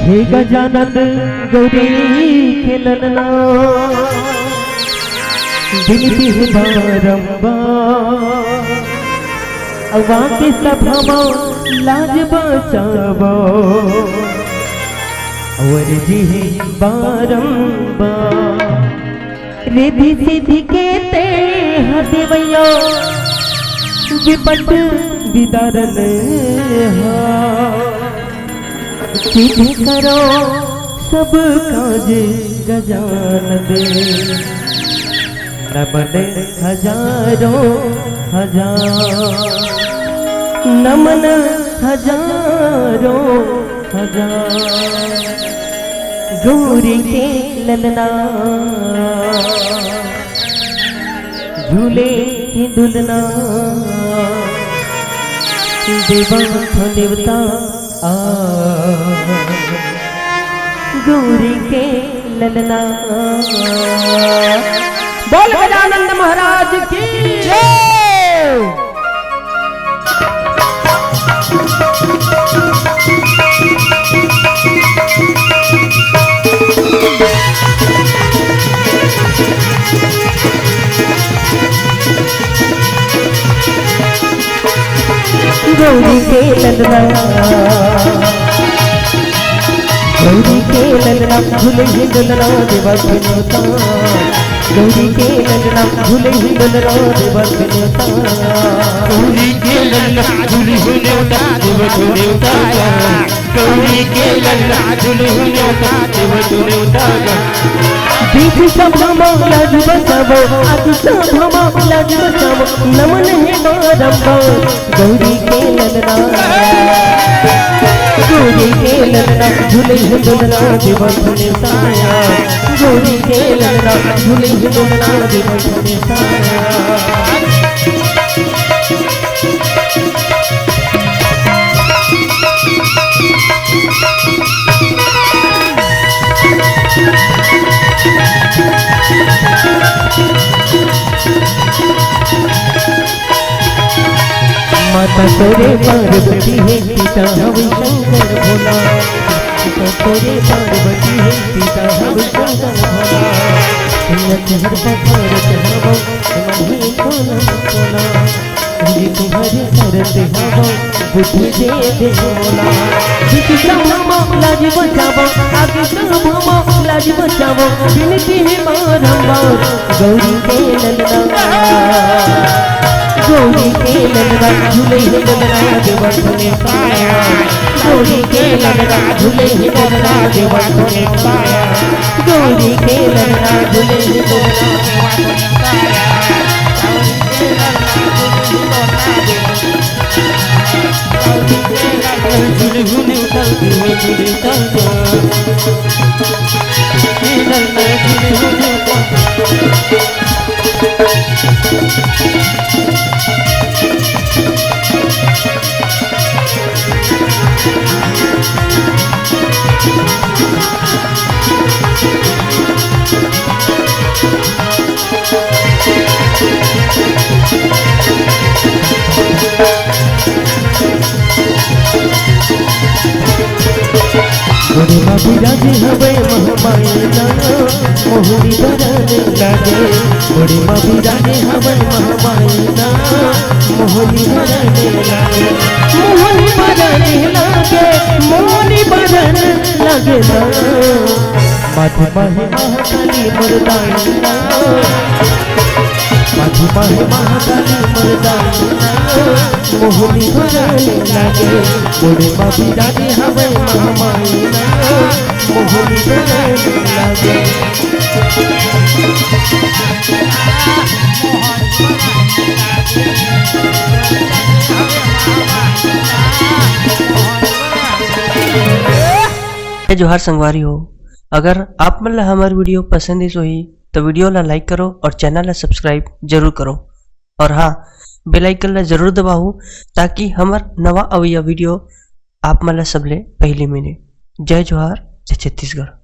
हे गजानन गौरी के ललना बिनती है बारंबार अवा के सभामा लाज बचावो और जी है बारंबार रिधि सिद्धि के ते हदेवयो विपट विदारन सिद्धि करो सब काज गजानन नमन हजारों हजार नमन हजारों हजार गौरी के ललना झूले की दुलना देवा देवता गौरी के ललना बोल गजानन महाराज की जय। गौरी के ललना गौरी के ललना झूले ही दुलना देवा देवता गौरी के ललना झूले ही दुलना देवा देवता गौरी के ललना झूले ही देवता देवा देवता गौरी के ललना झूले ही देवता देवा देवता बीच सभा लाज बचावो आदि सभा लाज बचावो नमन है बारंबार गौरी के ललना गौरी के ललना झूले ही दुलना देवा देवता गौरी के ललना झूले ही दुलना देवा देवता माता तोरे पार्वती है पिता हव शंकर भोला माता तोरे पार्वती है पिता हव शंकर भोला सुनत हर पथर चढ़ावो तुम्हारी कोना कोना जी तुम्हारे सरत हवो बुद्धि दे भोला जिस सभा लाज बचावो आगे सभा लाज बचावो बिनती है बारंबार गौरी के ललना गौरी के ललना झूले ही ललना देवा देवता गौरी के ललना झूले ही ललना देवा देवता गौरी के ललना झूले ही ललना गोरे माफी राजे हवे महमायना मोहनी बरने लागे गोरे माफी राजे हवे महमायना मोहनी बरने लागे मोहनी बरने लागे मोहनी बरने लागे ना माथे माहे महाकाली मर्दाना माझी माहे महाकाली मर्दानी मोहनी भरले लागे मोरे माफी दादी हवे महामाई मोहनी भरले लागे जोहार संगवारी हो। अगर आप मन ला हमार वीडियो पसंद ही तो वीडियो ला लाइक करो और चैनल ला सब्सक्राइब जरूर करो और हाँ बेल आइकन ला जरूर दबाओ ताकि हमार नवा अवैया वीडियो आप मन ला सबले पहले मिले। जय जोहार, जय छत्तीसगढ़।